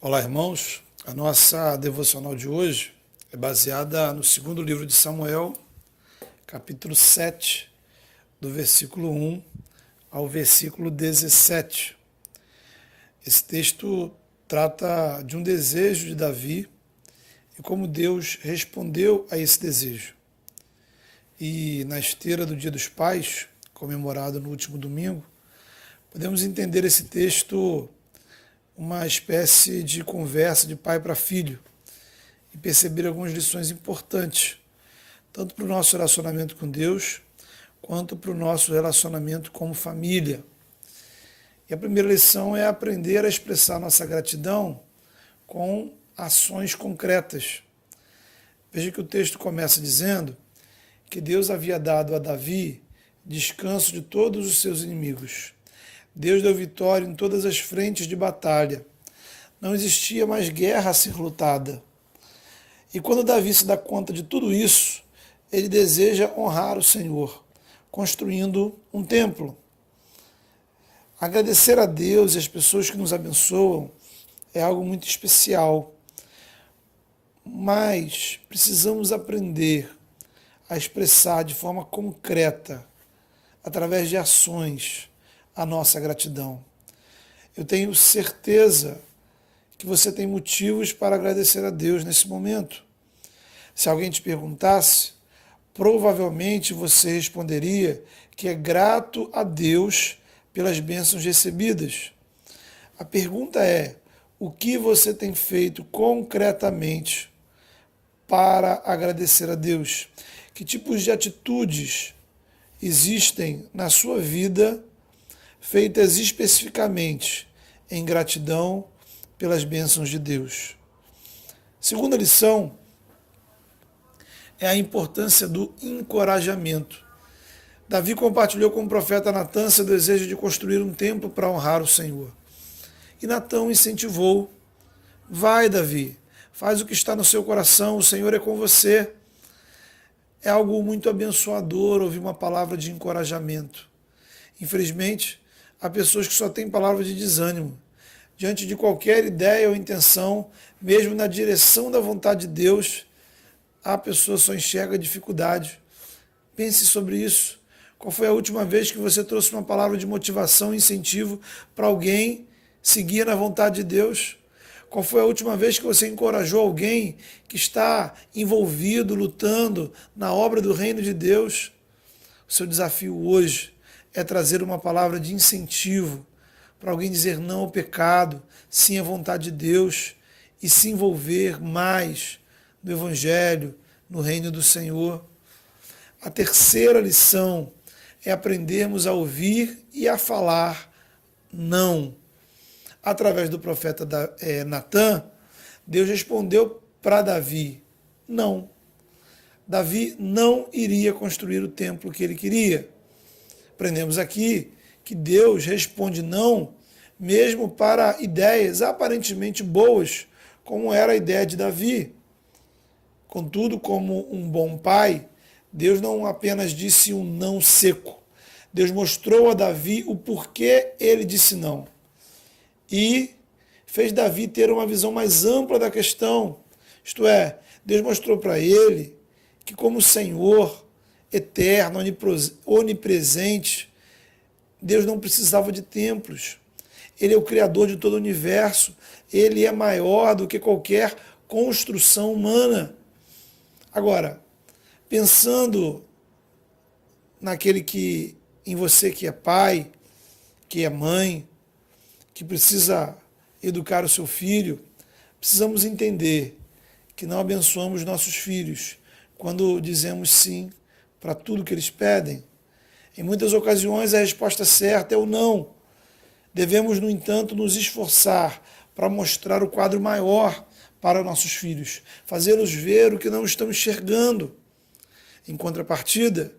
Olá, irmãos. A nossa devocional de hoje é baseada no segundo livro de Samuel, capítulo 7, do versículo 1 ao versículo 17. Esse texto trata de um desejo de Davi e como Deus respondeu a esse desejo. E na esteira do Dia dos Pais, comemorado no último domingo, podemos entender esse texto uma espécie de conversa de pai para filho e perceber algumas lições importantes, tanto para o nosso relacionamento com Deus, quanto para o nosso relacionamento como família. E a primeira lição é aprender a expressar nossa gratidão com ações concretas. Veja que o texto começa dizendo que Deus havia dado a Davi descanso de todos os seus inimigos. Deus deu vitória em todas as frentes de batalha. Não existia mais guerra a ser lutada. E quando Davi se dá conta de tudo isso, ele deseja honrar o Senhor, construindo um templo. Agradecer a Deus e as pessoas que nos abençoam é algo muito especial. Mas precisamos aprender a expressar de forma concreta, através de ações, a nossa gratidão. Eu tenho certeza que você tem motivos para agradecer a Deus nesse momento. Se alguém te perguntasse, provavelmente você responderia que é grato a Deus pelas bênçãos recebidas. A pergunta é: o que você tem feito concretamente para agradecer a Deus? Que tipos de atitudes existem na sua vida feitas especificamente em gratidão pelas bênçãos de Deus? Segunda lição é a importância do encorajamento. Davi compartilhou com o profeta Natã seu desejo de construir um templo para honrar o Senhor. E Natã o incentivou: vai, Davi, faz o que está no seu coração, o Senhor é com você. É algo muito abençoador ouvir uma palavra de encorajamento. Infelizmente, há pessoas que só têm palavras de desânimo. Diante de qualquer ideia ou intenção, mesmo na direção da vontade de Deus, a pessoa só enxerga dificuldade. Pense sobre isso. Qual foi a última vez que você trouxe uma palavra de motivação e incentivo para alguém seguir na vontade de Deus? Qual foi a última vez que você encorajou alguém que está envolvido, lutando na obra do reino de Deus? O seu desafio hoje é trazer uma palavra de incentivo para alguém dizer não ao pecado, sim à vontade de Deus e se envolver mais no Evangelho, no reino do Senhor. A terceira lição é aprendermos a ouvir e a falar não. Através do profeta Natã, Deus respondeu para Davi: não. Davi não iria construir o templo que ele queria. Aprendemos aqui que Deus responde não, mesmo para ideias aparentemente boas, como era a ideia de Davi. Contudo, como um bom pai, Deus não apenas disse um não seco. Deus mostrou a Davi o porquê ele disse não. E fez Davi ter uma visão mais ampla da questão. Isto é, Deus mostrou para ele que, como Senhor eterno, onipresente, Deus não precisava de templos. Ele é o Criador de todo o universo. Ele é maior do que qualquer construção humana. Agora, pensando em você que é pai, que é mãe, que precisa educar o seu filho, precisamos entender que não abençoamos nossos filhos quando dizemos sim para tudo que eles pedem. Em muitas ocasiões a resposta certa é o não. Devemos, no entanto, nos esforçar para mostrar o quadro maior para nossos filhos, fazê-los ver o que não estão enxergando. Em contrapartida,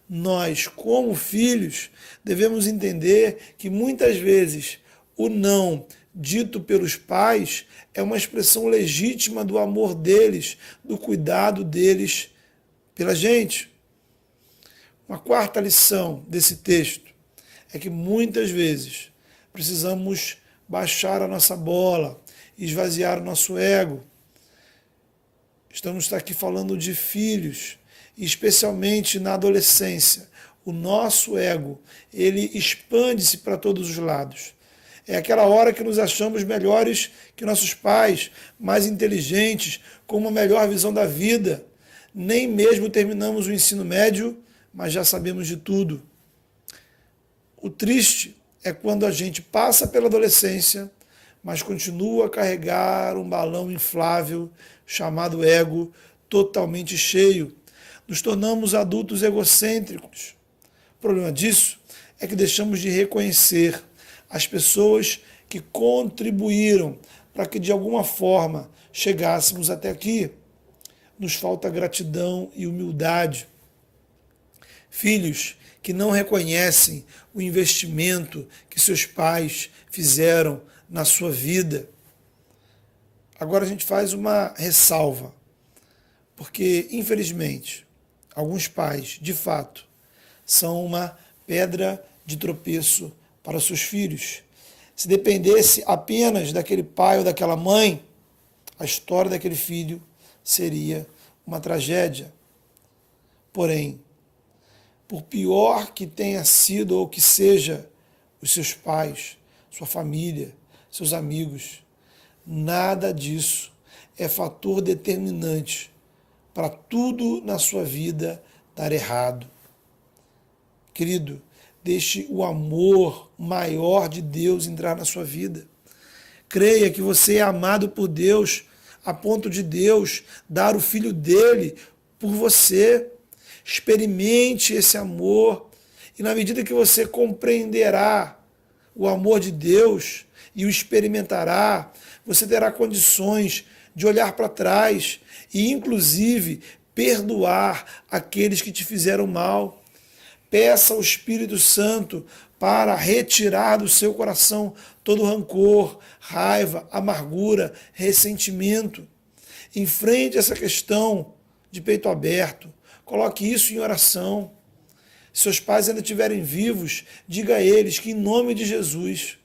nós, como filhos, devemos entender que muitas vezes o não dito pelos pais é uma expressão legítima do amor deles, do cuidado deles pela gente. Uma quarta lição desse texto é que muitas vezes precisamos baixar a nossa bola esvaziar o nosso ego. Estamos aqui falando de filhos, especialmente na adolescência. O nosso ego, ele expande-se para todos os lados. É aquela hora que nos achamos melhores que nossos pais, mais inteligentes, com uma melhor visão da vida. Nem mesmo terminamos o ensino médio, mas já sabemos de tudo. O triste é quando a gente passa pela adolescência, mas continua a carregar um balão inflável chamado ego totalmente cheio. Nos tornamos adultos egocêntricos. O problema disso é que deixamos de reconhecer as pessoas que contribuíram para que de alguma forma chegássemos até aqui. Nos falta gratidão e humildade. Filhos que não reconhecem o investimento que seus pais fizeram na sua vida. Agora a gente faz uma ressalva, porque, infelizmente, alguns pais, de fato, são uma pedra de tropeço para os seus filhos. Se dependesse apenas daquele pai ou daquela mãe, a história daquele filho seria uma tragédia. Porém, por pior que tenha sido ou que seja os seus pais, sua família, seus amigos, nada disso é fator determinante para tudo na sua vida dar errado. Querido, deixe o amor maior de Deus entrar na sua vida. Creia que você é amado por Deus a ponto de Deus dar o Filho dele por você. Experimente esse amor e na medida que você compreenderá o amor de Deus e o experimentará, você terá condições de olhar para trás e, inclusive, perdoar aqueles que te fizeram mal. Peça ao Espírito Santo para retirar do seu coração todo rancor, raiva, amargura, ressentimento. Enfrente essa questão de peito aberto. Coloque isso em oração. Se seus pais ainda estiverem vivos, diga a eles que, em nome de Jesus,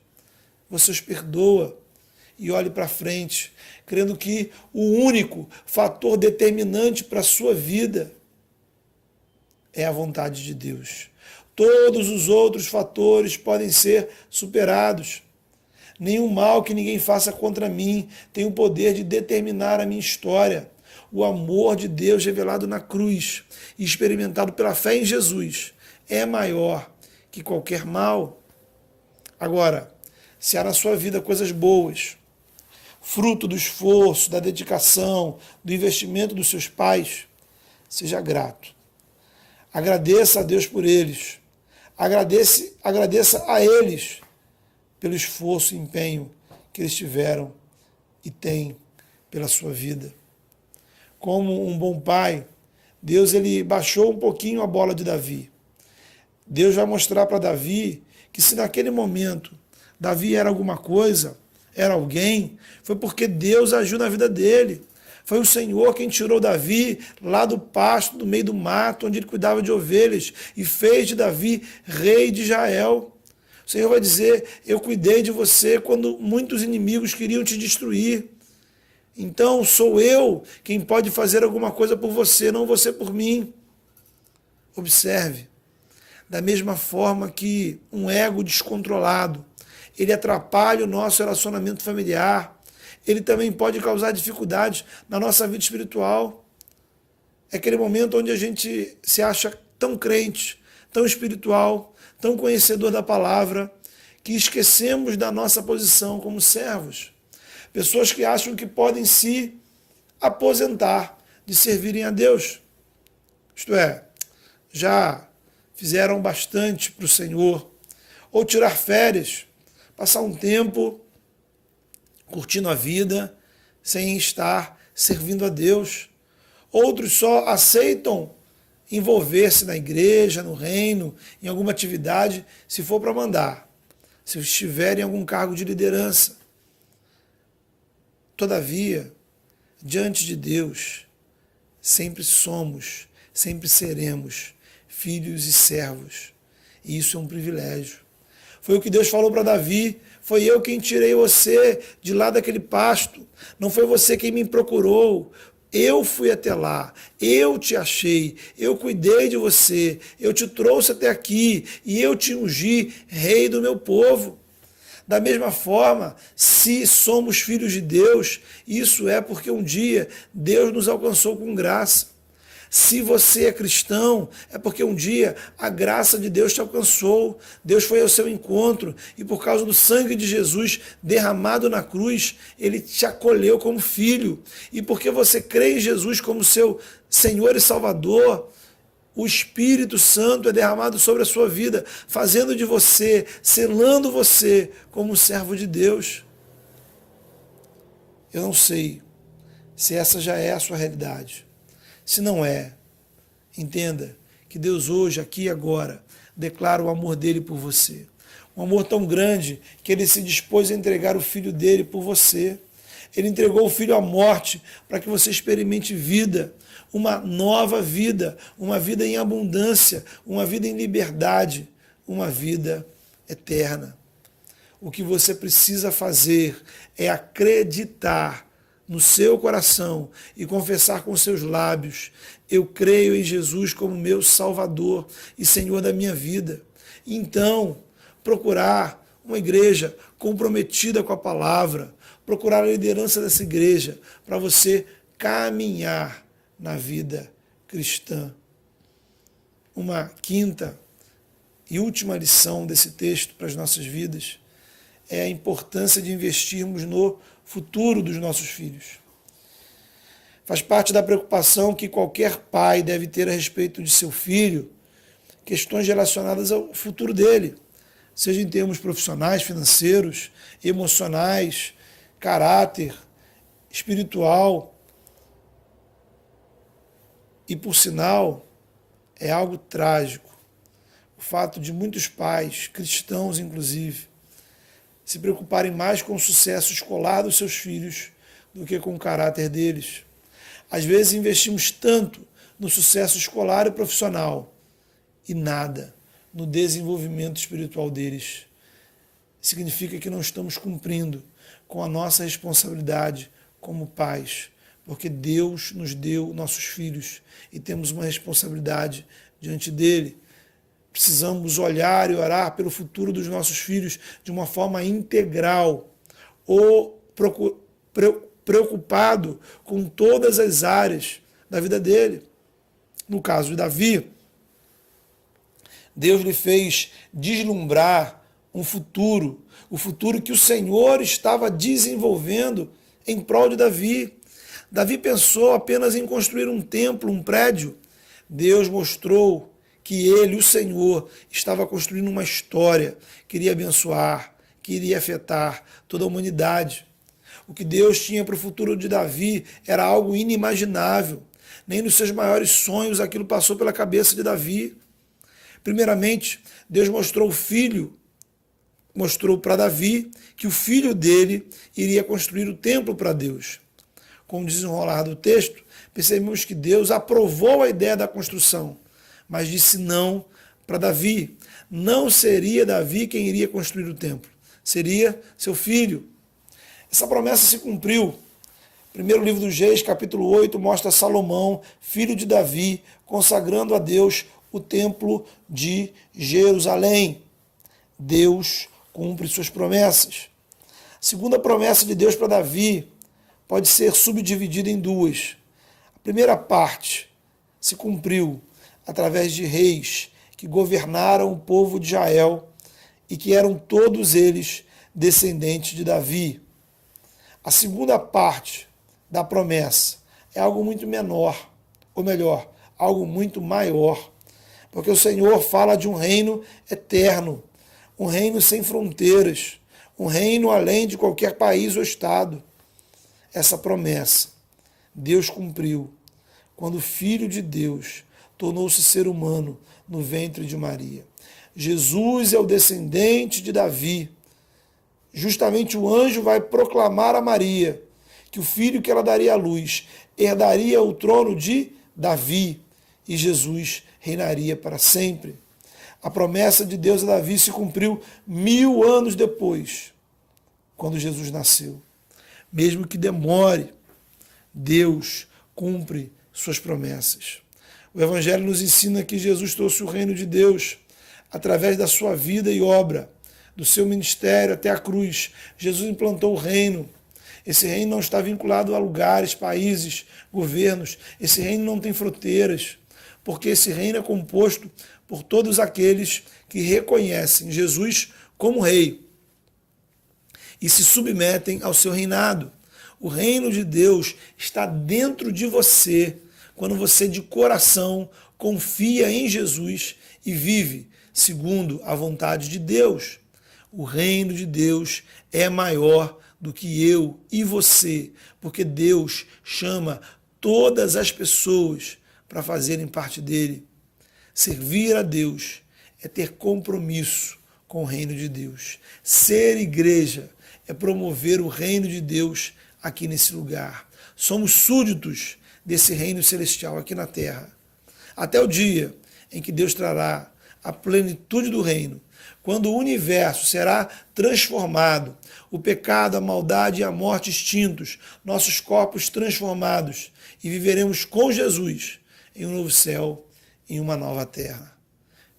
você os perdoa e olhe para frente, crendo que o único fator determinante para a sua vida é a vontade de Deus. Todos os outros fatores podem ser superados. Nenhum mal que ninguém faça contra mim tem o poder de determinar a minha história. O amor de Deus revelado na cruz e experimentado pela fé em Jesus é maior que qualquer mal. Agora, se há na sua vida coisas boas, fruto do esforço, da dedicação, do investimento dos seus pais, seja grato. Agradeça a Deus por eles. Agradeça a eles pelo esforço e empenho que eles tiveram e têm pela sua vida. Como um bom pai, Deus ele baixou um pouquinho a bola de Davi. Deus vai mostrar para Davi que se naquele momento Davi era alguma coisa, era alguém, foi porque Deus agiu na vida dele. Foi o Senhor quem tirou Davi lá do pasto, do meio do mato, onde ele cuidava de ovelhas, e fez de Davi rei de Israel. O Senhor vai dizer, eu cuidei de você quando muitos inimigos queriam te destruir. Então sou eu quem pode fazer alguma coisa por você, não você por mim. Observe, da mesma forma que um ego descontrolado, ele atrapalha o nosso relacionamento familiar, ele também pode causar dificuldades na nossa vida espiritual. É aquele momento onde a gente se acha tão crente, tão espiritual, tão conhecedor da palavra, que esquecemos da nossa posição como servos. Pessoas que acham que podem se aposentar de servirem a Deus. Isto é, já fizeram bastante para o Senhor. Ou tirar férias, passar um tempo curtindo a vida, sem estar servindo a Deus. Outros só aceitam envolver-se na igreja, no reino, em alguma atividade, se for para mandar, se estiver em algum cargo de liderança. Todavia, diante de Deus, sempre somos, sempre seremos filhos e servos. E isso é um privilégio. Foi o que Deus falou para Davi, Foi eu quem tirei você de lá daquele pasto. Não foi você quem me procurou. Eu fui até lá, eu te achei, eu cuidei de você, eu te trouxe até aqui e eu te ungi rei do meu povo. Da mesma forma, se somos filhos de Deus, isso é porque um dia Deus nos alcançou com graça. Se você é cristão, é porque um dia a graça de Deus te alcançou, Deus foi ao seu encontro e por causa do sangue de Jesus derramado na cruz, ele te acolheu como filho. E porque você crê em Jesus como seu Senhor e Salvador, o Espírito Santo é derramado sobre a sua vida, fazendo de você, selando você como servo de Deus. Eu não sei se essa já é a sua realidade. Se não é, entenda que Deus hoje, aqui e agora, declara o amor dele por você. Um amor tão grande que ele se dispôs a entregar o filho dele por você. Ele entregou o filho à morte para que você experimente vida, uma nova vida, uma vida em abundância, uma vida em liberdade, uma vida eterna. O que você precisa fazer é acreditar no seu coração e confessar com seus lábios: eu creio em Jesus como meu Salvador e Senhor da minha vida. E então, procurar uma igreja comprometida com a palavra, procurar a liderança dessa igreja para você caminhar na vida cristã. Uma quinta e última lição desse texto para as nossas vidas é a importância de investirmos no futuro dos nossos filhos. Faz parte da preocupação que qualquer pai deve ter a respeito de seu filho, questões relacionadas ao futuro dele, seja em termos profissionais, financeiros, emocionais, caráter, espiritual. E, por sinal, é algo trágico o fato de muitos pais, cristãos inclusive, se preocuparem mais com o sucesso escolar dos seus filhos do que com o caráter deles. Às vezes investimos tanto no sucesso escolar e profissional e nada no desenvolvimento espiritual deles. Significa que não estamos cumprindo com a nossa responsabilidade como pais, porque Deus nos deu nossos filhos e temos uma responsabilidade diante dele. Precisamos olhar e orar pelo futuro dos nossos filhos de uma forma integral, ou preocupado com todas as áreas da vida dele. No caso de Davi, Deus lhe fez deslumbrar um futuro, o futuro que o Senhor estava desenvolvendo em prol de Davi. Davi pensou apenas em construir um templo, um prédio. Deus mostrou que ele, o Senhor, estava construindo uma história, queria abençoar, queria afetar toda a humanidade. O que Deus tinha para o futuro de Davi era algo inimaginável. Nem nos seus maiores sonhos aquilo passou pela cabeça de Davi. Primeiramente, Deus mostrou para Davi que o filho dele iria construir o templo para Deus. Com o desenrolar do texto, percebemos que Deus aprovou a ideia da construção, mas disse não para Davi. Não seria Davi quem iria construir o templo, seria seu filho. Essa promessa se cumpriu. Primeiro livro dos Reis, capítulo 8, mostra Salomão, filho de Davi, consagrando a Deus o templo de Jerusalém. Deus cumpre suas promessas. A segunda promessa de Deus para Davi pode ser subdividida em duas. A primeira parte se cumpriu através de reis que governaram o povo de Israel e que eram todos eles descendentes de Davi. A segunda parte da promessa é algo muito menor, ou melhor, algo muito maior, porque o Senhor fala de um reino eterno, um reino sem fronteiras, um reino além de qualquer país ou estado. Essa promessa Deus cumpriu quando o Filho de Deus tornou-se ser humano no ventre de Maria. Jesus é o descendente de Davi. Justamente o anjo vai proclamar a Maria que o filho que ela daria à luz herdaria o trono de Davi e Jesus reinaria para sempre. A promessa de Deus a Davi se cumpriu 1000 anos depois. quando Jesus nasceu. Mesmo que demore, Deus cumpre suas promessas. O Evangelho nos ensina que Jesus trouxe o reino de Deus através da sua vida e obra, do seu ministério até a cruz. Jesus implantou o reino. Esse reino não está vinculado a lugares, países, governos. Esse reino não tem fronteiras, porque esse reino é composto por todos aqueles que reconhecem Jesus como rei e se submetem ao seu reinado. O reino de Deus está dentro de você, quando você de coração confia em Jesus e vive segundo a vontade de Deus. O reino de Deus é maior do que eu e você, porque Deus chama todas as pessoas para fazerem parte dele. Servir a Deus é ter compromisso com o reino de Deus. Ser igreja é promover o reino de Deus aqui nesse lugar. Somos súditos desse reino celestial aqui na terra. Até o dia em que Deus trará a plenitude do reino, quando o universo será transformado, o pecado, a maldade e a morte extintos, nossos corpos transformados, e viveremos com Jesus em um novo céu, em uma nova terra.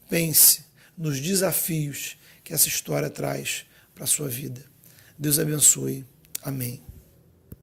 Pense nos desafios que essa história traz para a sua vida. Deus abençoe. Amém.